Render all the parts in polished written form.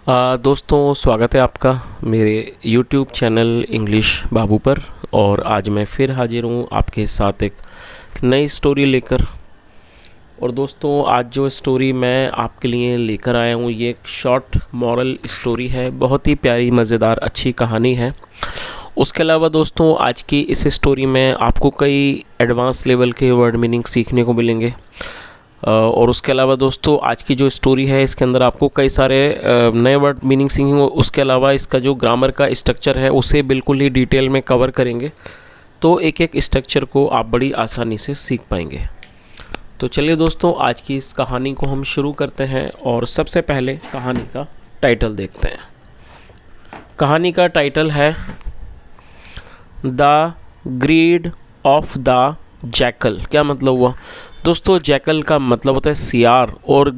दोस्तों, स्वागत है आपका मेरे YouTube चैनल इंग्लिश बाबू पर। और आज मैं फिर हाजिर हूँ आपके साथ एक नई स्टोरी लेकर। और दोस्तों, आज जो स्टोरी मैं आपके लिए लेकर आया हूँ ये एक शॉर्ट मॉरल स्टोरी है। बहुत ही प्यारी, मज़ेदार, अच्छी कहानी है। उसके अलावा दोस्तों, आज की इस स्टोरी में आपको कई एडवांस लेवल के वर्ड मीनिंग सीखने को मिलेंगे। और उसके अलावा दोस्तों, आज की जो स्टोरी है इसके अंदर आपको कई सारे नए वर्ड मीनिंग सीखेंगे। उसके अलावा इसका जो ग्रामर का स्ट्रक्चर है उसे बिल्कुल ही डिटेल में कवर करेंगे, तो एक एक स्ट्रक्चर को आप बड़ी आसानी से सीख पाएंगे। तो चलिए दोस्तों, आज की इस कहानी को हम शुरू करते हैं। और सबसे पहले कहानी का टाइटल देखते हैं। कहानी का टाइटल है the greed of the jackal. क्या मतलब हुआ दोस्तों? जैकल का मतलब होता है सियार और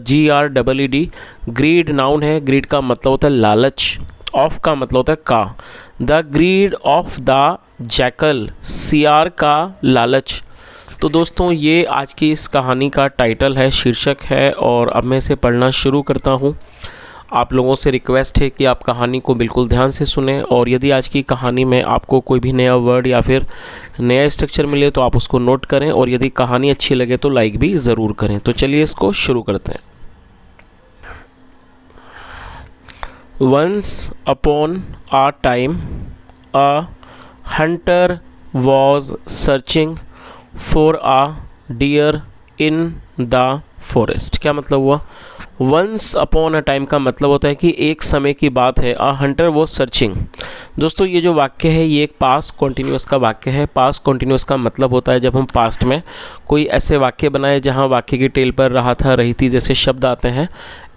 GREED। ग्रीड नाउन है, ग्रीड का मतलब होता है लालच, ऑफ का मतलब होता है का। The greed of the jackal, सियार का लालच। तो दोस्तों, ये आज की इस कहानी का टाइटल है, शीर्षक है। और अब मैं इसे पढ़ना शुरू करता हूँ। आप लोगों से रिक्वेस्ट है कि आप कहानी को बिल्कुल ध्यान से सुने। और यदि आज की कहानी में आपको कोई भी नया वर्ड या फिर नया स्ट्रक्चर मिले तो आप उसको नोट करें। और यदि कहानी अच्छी लगे तो लाइक भी ज़रूर करें। तो चलिए इसको शुरू करते हैं। Once upon a time a hunter was searching for a deer in the forest. क्या मतलब हुआ? वंस अपॉन अ टाइम का मतलब होता है कि एक समय की बात है। अ हंटर वॉज सर्चिंग। दोस्तों, ये जो वाक्य है ये एक पास्ट कॉन्टिन्यूस का वाक्य है। पास्ट कॉन्टिन्यूस का मतलब होता है जब हम पास्ट में कोई ऐसे वाक्य बनाए जहाँ वाक्य की टेल पर रहा था, रही थी जैसे शब्द आते हैं,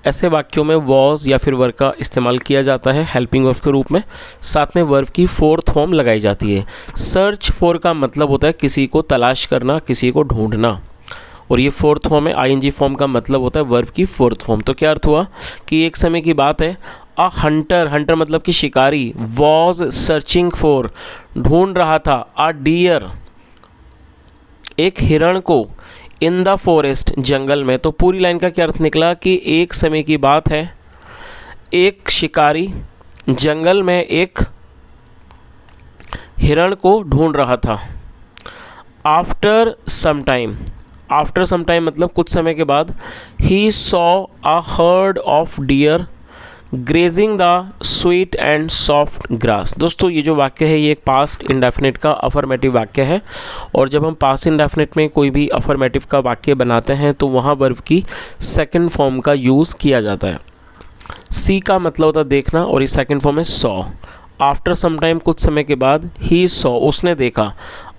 ऐसे वाक्यों में वॉज या फिर वर्ब का इस्तेमाल किया जाता है हेल्पिंग वर्ब के रूप में। साथ में वर्ब की फोर्थ फॉर्म लगाई जाती है। सर्च फॉर का मतलब होता है किसी को तलाश करना, किसी को ढूंढना। और ये फोर्थ फॉर्म है। ING फॉर्म का मतलब होता है वर्ब की फोर्थ फॉर्म। तो क्या अर्थ हुआ कि एक समय की बात है। अ हंटर, हंटर मतलब कि शिकारी, वॉज सर्चिंग फॉर, ढूंढ रहा था, अ डियर, एक हिरण को, इन द फॉरेस्ट, जंगल में। तो पूरी लाइन का क्या अर्थ निकला कि एक समय की बात है, एक शिकारी जंगल में एक हिरण को ढूंढ रहा था। After some time, after some time मतलब कुछ समय के बाद, he saw a herd of deer grazing the sweet and soft grass. दोस्तों, ये जो वाक्य है ये एक पास्ट इंडेफिनिट का अफर्मेटिव वाक्य है। और जब हम पास्ट इंडेफिनिट में कोई भी अफर्मेटिव का वाक्य बनाते हैं तो वहाँ वर्ब की सेकंड फॉर्म का यूज़ किया जाता है। सी का मतलब होता है देखना, और ये सेकंड फॉर्म है सॉ। आफ्टर सम टाइम, कुछ समय के बाद, ही सॉ, उसने देखा,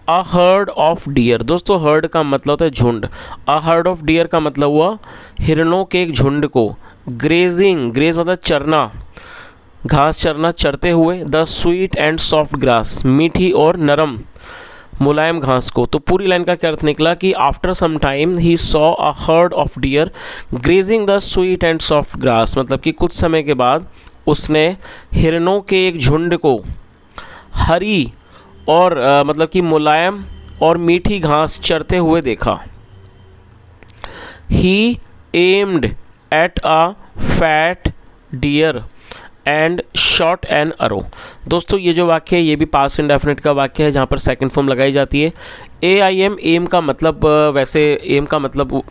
अ हर्ड ऑफ डियर। दोस्तों, हर्ड का मतलब होता है झुंड। अ हर्ड ऑफ डियर का मतलब हुआ हिरणों के एक झुंड को। ग्रेजिंग, ग्रेज मतलब चरना, घास चरना, चरते हुए। The sweet and soft grass, मीठी और नरम मुलायम घास को। तो पूरी लाइन का क्या अर्थ निकला कि after some time he saw a herd of deer grazing the sweet and soft grass, मतलब कि कुछ समय के बाद उसने हिरणों के एक झुंड को हरी और मतलब कि मुलायम और मीठी घास चरते हुए देखा। He aimed at a fat deer and shot an arrow. दोस्तों, ये जो वाक्य है ये भी पास्ट इंडेफिनिट का वाक्य है जहाँ पर सेकंड फॉर्म लगाई जाती है। AIM, एम का मतलब वैसे एम का मतलब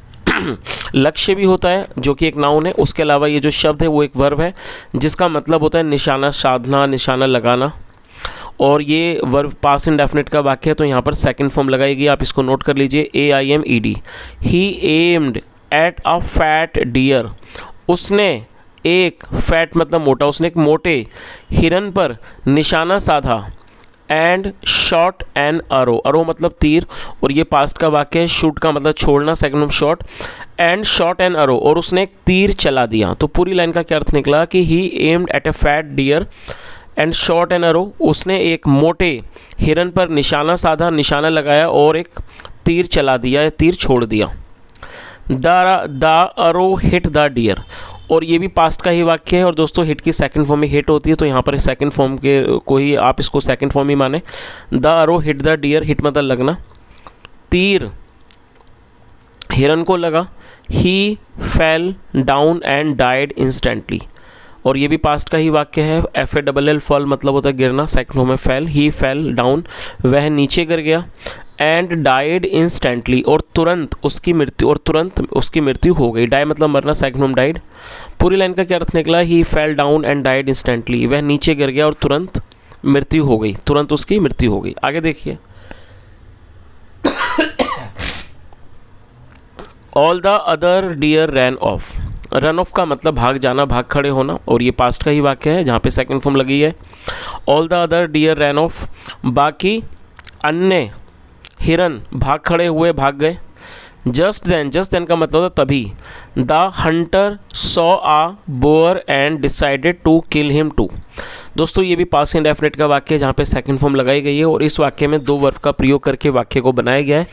लक्ष्य भी होता है जो कि एक नाउन है। उसके अलावा ये जो शब्द है वो एक वर्ब है जिसका मतलब होता है निशाना साधना, निशाना लगाना। और ये वर्ब पास्ट इंडेफिनिट का वाक्य है तो यहाँ पर सेकंड फॉर्म लगाएगी। आप इसको नोट कर लीजिए, AIMED। He aimed at a fat deer, उसने एक, फैट मतलब मोटा, उसने एक मोटे हिरन पर निशाना साधा। एंड शॉट एन अरो, अरो मतलब तीर, और ये पास्ट का वाक्य है। शूट का मतलब छोड़ना, second form shot. And shot an arrow, और उसने एक तीर चला दिया। तो पूरी लाइन का क्या अर्थ निकला कि he aimed at a fat deer and shot an arrow, उसने एक मोटे हिरन पर निशाना साधा, निशाना लगाया और एक तीर चला दिया या तीर छोड़ दिया। The arrow hit the deer, और ये भी पास्ट का ही वाक्य है। और दोस्तों, हिट की सेकंड फॉर्म में हिट होती है तो यहाँ पर सेकंड फॉर्म के को ही आप इसको सेकंड फॉर्म ही माने। The arrow hit the deer, hit मतलब लगना, तीर हिरन को लगा। He fell down and died instantly, और ये भी पास्ट का ही वाक्य है। FALL फॉल मतलब होता है गिरना, सेकंड फॉर्म में फेल, ही फेल डाउन, वह नीचे गिर गया। एंड डाइड इंस्टेंटली, और तुरंत उसकी मृत्यु हो गई। डाई मतलब मरना, सेकंड फॉर्म डाइड। पूरी लाइन का क्या अर्थ निकला? He fell down and died instantly, वह नीचे गिर गया और तुरंत मृत्यु हो गई, तुरंत उसकी मृत्यु हो गई। आगे देखिए, all the other deer ran off. Run off का मतलब भाग जाना, भाग खड़े होना, और ये पास्ट का ही वाक्य है जहाँ पे सेकंड फॉर्म लगी है। All the other deer ran off, बाकी अन्य हिरन भाग खड़े हुए, भाग गए। जस्ट देन का मतलब होता तभी। The hunter saw a boar and decided to kill him too. दोस्तों ये भी पास्ट इंडेफिनिट का वाक्य है जहाँ पे सेकंड फॉर्म लगाई गई है, और इस वाक्य में 2 वर्ब का प्रयोग करके वाक्य को बनाया गया है।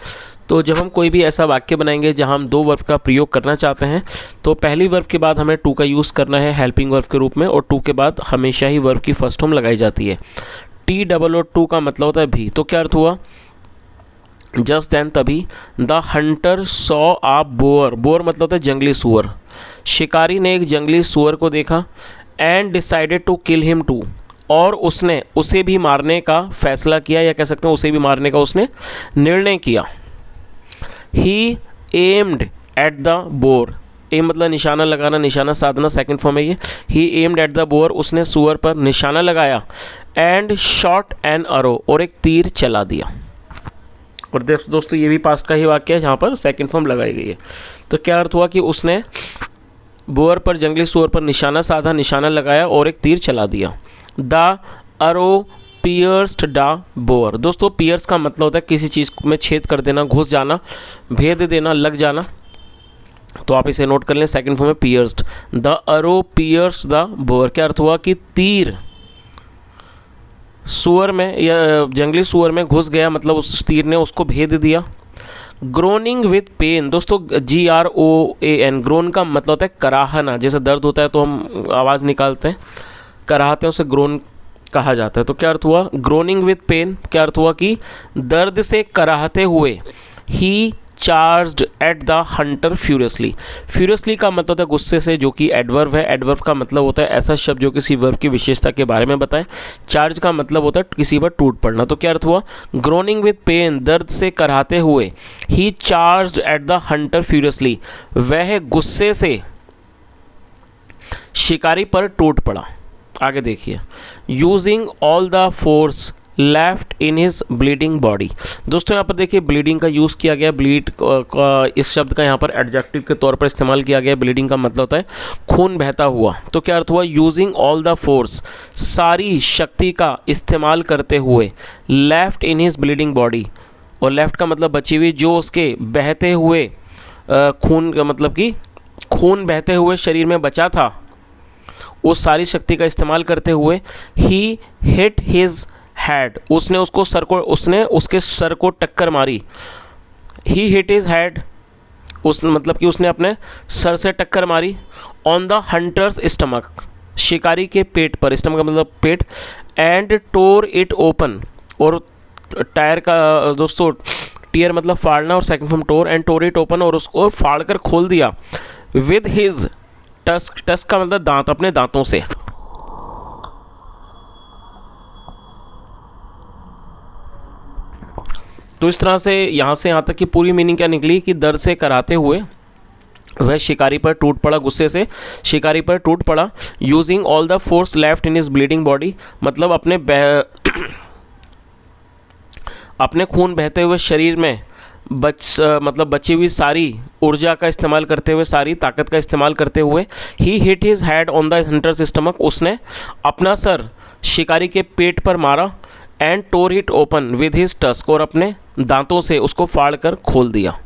तो जब हम कोई भी ऐसा वाक्य बनाएंगे जहां हम 2 वर्ब का प्रयोग करना चाहते हैं, तो पहली वर्ब के बाद हमें टू का यूज़ करना है हेल्पिंग वर्ब के रूप में, और टू के बाद हमेशा ही वर्ब की फर्स्ट फॉर्म लगाई जाती है। TOO का मतलब होता है भी। तो क्या अर्थ हुआ? जस्ट देन तभी। The hunter saw a boar, boar मतलब होता है जंगली सुअर। शिकारी ने एक जंगली सुअर को देखा। And decided to kill him too, और उसने उसे भी मारने का फैसला किया, या कह सकते हैं उसे भी मारने का उसने निर्णय किया। He aimed at the boar, aim मतलब निशाना लगाना, निशाना साधना, सेकंड फॉर्म है ये। He aimed at the boar, उसने सुअर पर निशाना लगाया। एंड शॉट एन अरो, और एक तीर चला दिया। और दोस्तों ये भी पास्ट का ही वाक्य है जहाँ पर सेकंड फॉर्म लगाई गई है। तो क्या अर्थ हुआ कि उसने बोअर पर, जंगली सुअर पर निशाना साधा, निशाना लगाया और एक तीर चला दिया। The arrow pierced the boar. दोस्तों पियर्स का मतलब होता है किसी चीज़ में छेद कर देना, घुस जाना, भेद देना, लग जाना। तो आप इसे नोट कर लें, सेकंड फॉर्म में pierced. The arrow pierced the boar, क्या अर्थ हुआ कि तीर सुअर में या जंगली सुअर में घुस गया, मतलब उस तीर ने उसको भेद दिया। ग्रोनिंग विथ पेन, दोस्तों GROAN, ग्रोन का मतलब होता है कराहना। जैसे दर्द होता है तो हम आवाज़ निकालते हैं, कराहते हैं, उसे ग्रोन कहा जाता है। तो क्या अर्थ हुआ? ग्रोनिंग विथ पेन, क्या अर्थ हुआ कि दर्द से कराहते हुए। He charged at the hunter furiously, furiously का मतलब होता है गुस्से से, जो कि एडवर्ब है। एडवर्ब का मतलब होता है ऐसा शब्द जो किसी वर्ब की विशेषता के बारे में बताए। चार्ज का मतलब होता है किसी पर टूट पड़ना। तो क्या अर्थ हुआ? ग्रोनिंग विथ पेन, दर्द से कराहते हुए। He charged at the hunter furiously, वह गुस्से से शिकारी पर टूट पड़ा। आगे देखिए, using all the force left in his bleeding body. दोस्तों यहाँ पर देखिए ब्लीडिंग का यूज़ किया गया। ब्लीड इस शब्द का यहाँ पर एडजेक्टिव के तौर पर इस्तेमाल किया गया। ब्लीडिंग का मतलब होता है खून बहता हुआ। तो क्या अर्थ हुआ? यूजिंग ऑल द फोर्स, सारी शक्ति का इस्तेमाल करते हुए। Left in his bleeding body, और लेफ्ट का मतलब बची हुई, जो उसके बहते हुए खून का मतलब कि खून बहते हुए शरीर में बचा था, उस सारी शक्ति का इस्तेमाल करते हुए। ही हिट हिज हेड, उसने उसके सर को टक्कर मारी। ही हिट हिज हेड, मतलब कि उसने अपने सर से टक्कर मारी। ऑन द हंटर्स स्टमक, शिकारी के पेट पर, स्टमक का मतलब पेट। एंड टोर इट ओपन, और टायर का दोस्तों टीयर मतलब फाड़ना, और second form tore. And tore it open, और उसको फाड़ कर खोल दिया। विद हिज टस्क, टस्क का मतलब दांत, अपने दांतों से। तो इस तरह से यहाँ से यहाँ तक की पूरी मीनिंग क्या निकली कि दर्द से कराते हुए वह शिकारी पर टूट पड़ा, गुस्से से शिकारी पर टूट पड़ा। Using all the force left in his bleeding body, मतलब अपने खून बहते हुए शरीर में मतलब बची हुई सारी ऊर्जा का इस्तेमाल करते हुए, सारी ताकत का इस्तेमाल करते हुए। He hit his head on the hunter's stomach, उसने अपना सर शिकारी के पेट पर मारा। And tore it open with his tusk, और अपने दांतों से उसको फाड़ कर खोल दिया।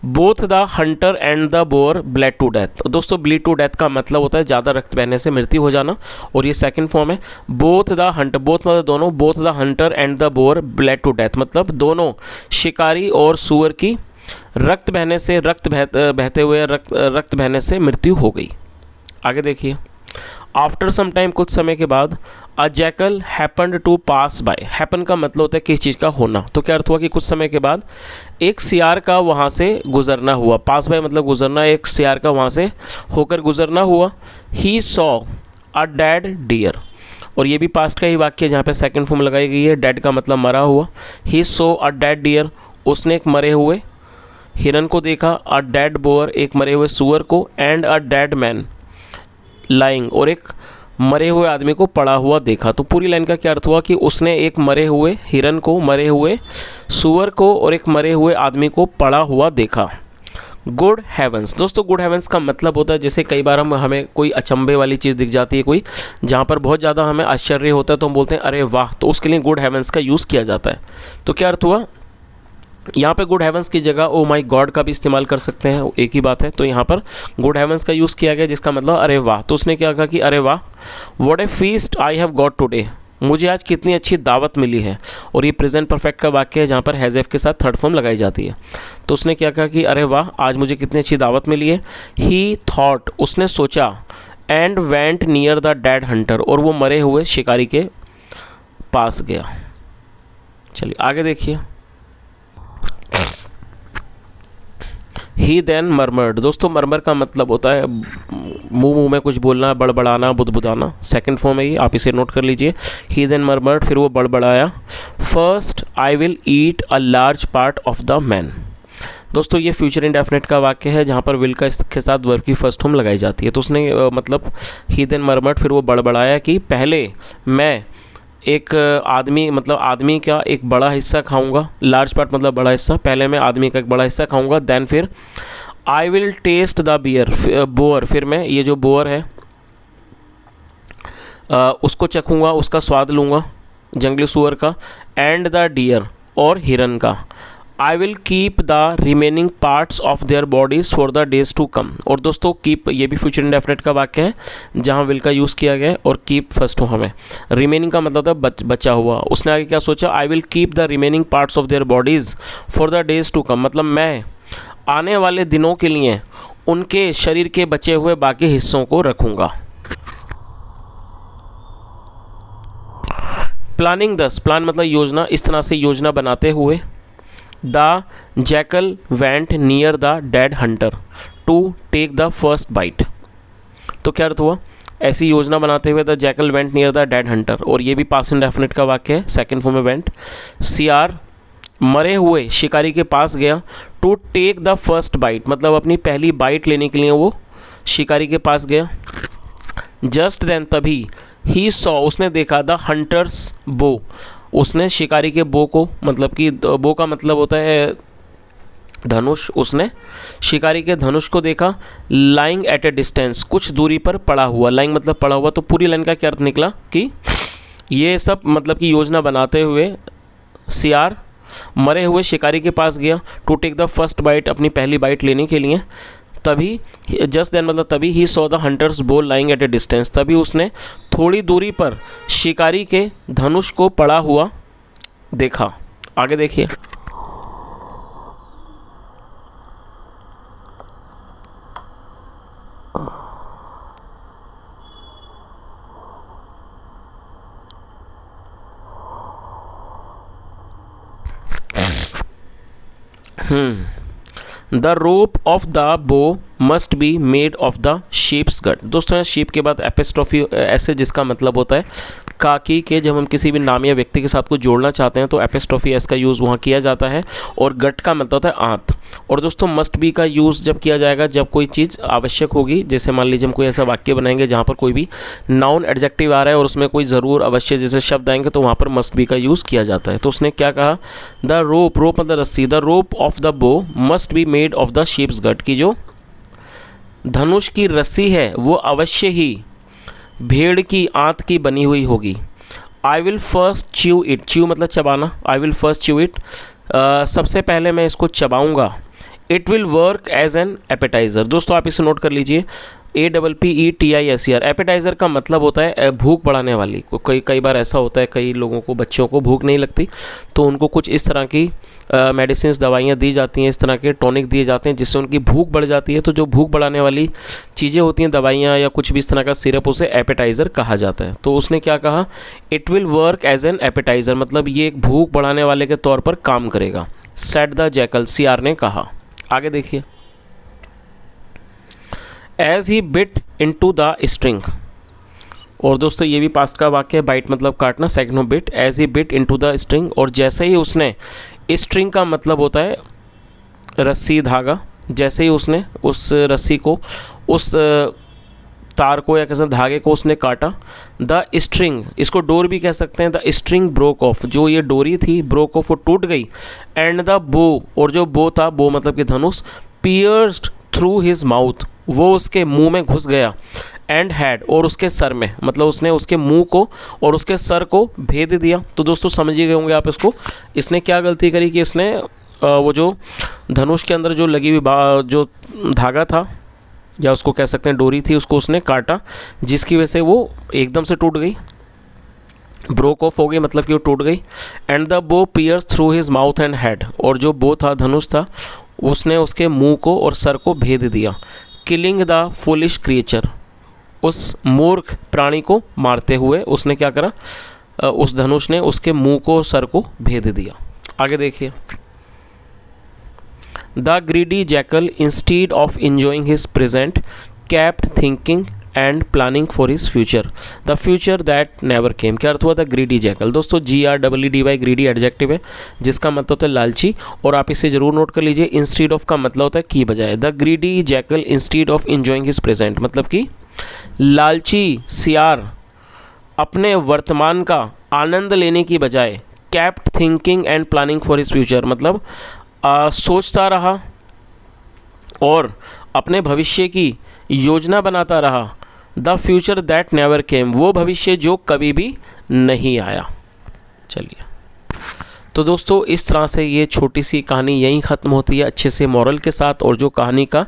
Both the hunter and the boar bled to death. तो दोस्तों ब्लीड टू डेथ का मतलब होता है ज़्यादा रक्त बहने से मृत्यु हो जाना, और ये सेकंड फॉर्म है। बोथ द हंटर, बोथ मतलब दोनों, both the hunter and the boar bled to death, मतलब दोनों शिकारी और सुअर की रक्त बहते हुए रक्त बहने से मृत्यु हो गई। आगे देखिए, आफ्टर सम टाइम, कुछ समय के बाद। A jackal happened to pass by, happen का मतलब होता है किसी चीज़ का होना। तो क्या अर्थ हुआ कि कुछ समय के बाद एक सियार का वहाँ से गुजरना हुआ। पास बाय मतलब गुजरना, एक सियार का वहाँ से होकर गुजरना हुआ। He saw a dead deer, और ये भी पास्ट का ही वाक्य है जहाँ पे सेकंड फॉर्म लगाई गई है। डेड का मतलब मरा हुआ। ही सो अ डेड डियर, उसने एक मरे हुए हिरन को देखा। अ डेड बोअर, एक मरे हुए सुअर को। And a dead man lying, और एक मरे हुए आदमी को पड़ा हुआ देखा। तो पूरी लाइन का क्या अर्थ हुआ कि उसने एक मरे हुए हिरन को, मरे हुए सुअर को और एक मरे हुए आदमी को पड़ा हुआ देखा। गुड हेवंस, दोस्तों गुड हेवंस का मतलब होता है जैसे कई बार हमें कोई अचंभे वाली चीज़ दिख जाती है, कोई जहाँ पर बहुत ज़्यादा हमें आश्चर्य होता है तो हम बोलते हैं अरे वाह, तो उसके लिए गुड हेवंस का यूज़ किया जाता है। तो क्या अर्थ हुआ, यहाँ पे गुड हेवंस की जगह ओ माई गॉड का भी इस्तेमाल कर सकते हैं, एक ही बात है। तो यहाँ पर गुड हेवंस का यूज़ किया गया जिसका मतलब अरे वाह। तो उसने क्या कहा कि अरे वाह, what A feast I have got today, मुझे आज कितनी अच्छी दावत मिली है। और ये प्रेजेंट परफेक्ट का वाक्य है जहाँ पर हैज़ हैव के साथ थर्ड फॉर्म लगाई जाती है। तो उसने क्या कहा कि अरे वाह, आज मुझे कितनी अच्छी दावत मिली है। ही थॉट, उसने सोचा। And went near the dead hunter, और वो मरे हुए शिकारी के पास गया। चलिए आगे देखिए। ही देन मरमर्ड, दोस्तों मरमर का मतलब होता है मुंह में कुछ बोलना, बड़बड़ाना, बुदबुदाना। सेकंड फॉर्म है ये, आप इसे नोट कर लीजिए। ही देन मरमर्ड, फिर वो बड़बड़ाया। First I will eat a large part of the man, दोस्तों ये फ्यूचर इंडेफिनिट का वाक्य है जहाँ पर विल का इसके साथ वर्ब की फर्स्ट फॉर्म लगाई जाती है। तो उसने मतलब ही देन मरमर्ड, फिर वो बड़बड़ाया कि पहले मैं एक आदमी, मतलब आदमी का एक बड़ा हिस्सा खाऊंगा। लार्ज पार्ट मतलब बड़ा हिस्सा, पहले मैं आदमी का एक बड़ा हिस्सा खाऊंगा। देन फिर I will taste the boar, फिर मैं ये जो बोअर है उसको चखूंगा, उसका स्वाद लूँगा, जंगली सुअर का। एंड द डियर, और हिरन का। I will keep the remaining parts of their bodies for the days to come, और दोस्तों कीप ये भी फ्यूचर इंडेफिनिट का वाक्य है जहाँ विल का यूज़ किया गया है, और कीप फर्स्ट फॉर्म है। रिमेनिंग का मतलब था बचा हुआ। उसने आगे क्या सोचा, I will keep the remaining parts of their bodies for the days to come, मतलब मैं आने वाले दिनों के लिए उनके शरीर के बचे हुए बाकी हिस्सों को रखूँगा। प्लानिंग दस, प्लान मतलब योजना, इस तरह से योजना बनाते हुए। The jackal went near the dead hunter to take the first bite, तो क्या अर्थ हुआ, ऐसी योजना बनाते हुए the jackal went near the dead hunter, और ये भी पास्ट इंडेफिनिट का वाक्य है, सेकंड फॉर्म में वेंट। सीआर, मरे हुए शिकारी के पास गया। To take the first bite, मतलब अपनी पहली बाइट लेने के लिए वो शिकारी के पास गया। जस्ट देन, तभी। ही सॉ, उसने देखा। द हंटर्स बो, उसने शिकारी के बो को, मतलब कि बो का मतलब होता है धनुष, उसने शिकारी के धनुष को देखा। लाइंग एट ए डिस्टेंस, कुछ दूरी पर पड़ा हुआ। लाइंग मतलब पड़ा हुआ। तो पूरी लाइन का क्या अर्थ निकला कि ये सब मतलब कि योजना बनाते हुए सीआर मरे हुए शिकारी के पास गया to take the first bite, अपनी पहली बाइट लेने के लिए। तभी, जस्ट देन मतलब तभी, ही सॉ द हंटर्स बो लाइंग एट ए डिस्टेंस, तभी उसने थोड़ी दूरी पर शिकारी के धनुष को पड़ा हुआ देखा। आगे देखिए। The rope of the bow must be made of the sheep's gut, दोस्तों शीप के बाद एपिस्ट्रोफी ऐसे, जिसका मतलब होता है काकी के, जब हम किसी भी नाम या व्यक्ति के साथ को जोड़ना चाहते हैं तो एपिस्ट्रोफी एस का यूज़ वहाँ किया जाता है। और गट का मतलब होता है आंत। और दोस्तों मस्ट बी का यूज़ जब किया जाएगा जब कोई चीज़ आवश्यक होगी, जैसे मान लीजिए हम कोई ऐसा वाक्य बनाएंगे जहाँ पर कोई भी नाउन एडजेक्टिव आ रहा है और उसमें कोई ज़रूर अवश्य जैसे शब्द आएंगे तो वहाँ पर मस्ट बी का यूज़ किया जाता है। तो उसने क्या कहा, द रोप, रोप मतलब रस्सी, the rope of the bow must be made of the sheep's gut, की जो धनुष की रस्सी है वो अवश्य ही भेड़ की आंत की बनी हुई होगी। I will first chew it, chew मतलब चबाना, I will first chew it, सबसे पहले मैं इसको चबाऊंगा। It will work as an appetiser, दोस्तों आप इसे नोट कर लीजिए, APPETIZER। एपेटाइज़र का मतलब होता है भूख बढ़ाने वाली। कई बार ऐसा होता है, कई लोगों को, बच्चों को भूख नहीं लगती तो उनको कुछ इस तरह की मेडिसिन, दवाइयाँ दी जाती हैं, इस तरह के टॉनिक दिए जाते हैं जिससे उनकी भूख बढ़ जाती है। तो जो भूख बढ़ाने वाली चीज़ें होती हैं, दवाइयाँ या कुछ भी इस तरह का सिरप, उसे एपेटाइज़र कहा जाता है। तो उसने क्या कहा, it will work as an appetiser, मतलब ये एक भूख बढ़ाने वाले के तौर पर काम करेगा। सेड द जैकल, सीआर ने कहा। आगे देखिए। As he bit into the string, और दोस्तों ये भी पास्ट का वाक्य है, बाइट मतलब काटना, सेकंड में bit, as he bit into the string, और जैसे ही उसने, स्ट्रिंग का मतलब होता है रस्सी धागा, जैसे ही उसने उस रस्सी को, उस तार को या कैसे धागे को उसने काटा, द स्ट्रिंग, इसको डोर भी कह सकते हैं, द स्ट्रिंग ब्रोक ऑफ, जो ये डोरी थी ब्रोक ऑफ वो टूट गई, एंड द बो, और जो बो था, बो मतलब कि धनुष, पियर्स्ड थ्रू हिज माउथ, वो उसके मुंह में घुस गया, एंड हैड, और उसके सर में, मतलब उसने उसके मुंह को और उसके सर को भेद दिया। तो दोस्तों समझ ही गए होंगे आप इसको, इसने क्या गलती करी कि इसने वो जो धनुष के अंदर जो लगी हुई जो धागा था या उसको कह सकते हैं डोरी थी, उसको उसने काटा, जिसकी वजह से वो एकदम से टूट गई, ब्रोक ऑफ हो गई, मतलब कि वो टूट गई। एंड द बो piers through his mouth and head, और जो बो था, धनुष था, उसने उसके मुंह को और सर को भेद दिया। किलिंग द फुलिश क्रिएचर, उस मूर्ख प्राणी को मारते हुए उसने क्या करा, उस धनुष ने उसके मुंह को और सर को भेद दिया। आगे देखिए, the greedy jackal instead of enjoying his present kept thinking and planning for his future, the future that never came. क्या अर्थ हुआ द ग्रीडी जैकल? दोस्तों GREEDY ग्रीडी एडजेक्टिव है जिसका मतलब होता है लालची, और आप इसे जरूर नोट कर लीजिए। इंस्टीड ऑफ का मतलब होता है की बजाय। The greedy jackal instead of enjoying his present, मतलब कि लालची सियार अपने वर्तमान का आनंद लेने की बजाय kept thinking and planning for his future, मतलब सोचता रहा और अपने भविष्य की योजना बनाता रहा। The future that never came, वो भविष्य जो कभी भी नहीं आया। चलिए, तो दोस्तों इस तरह से ये छोटी सी कहानी यहीं ख़त्म होती है अच्छे से मॉरल के साथ, और जो कहानी का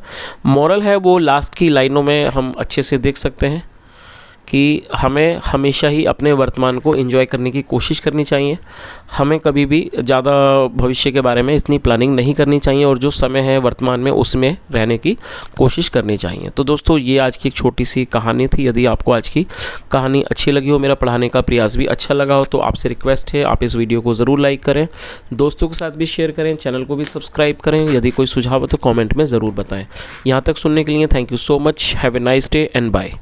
मॉरल है वो लास्ट की लाइनों में हम अच्छे से देख सकते हैं कि हमें हमेशा ही अपने वर्तमान को एंजॉय करने की कोशिश करनी चाहिए। हमें कभी भी ज़्यादा भविष्य के बारे में इतनी प्लानिंग नहीं करनी चाहिए, और जो समय है वर्तमान में उसमें रहने की कोशिश करनी चाहिए। तो दोस्तों ये आज की एक छोटी सी कहानी थी। यदि आपको आज की कहानी अच्छी लगी हो, मेरा पढ़ाने का प्रयास भी अच्छा लगा हो, तो आपसे रिक्वेस्ट है आप इस वीडियो को ज़रूर लाइक करें, दोस्तों के साथ भी शेयर करें, चैनल को भी सब्सक्राइब करें। यदि कोई सुझाव हो तो कॉमेंट में ज़रूर बताएँ। यहाँ तक सुनने के लिए thank you so much. Have a nice day and bye.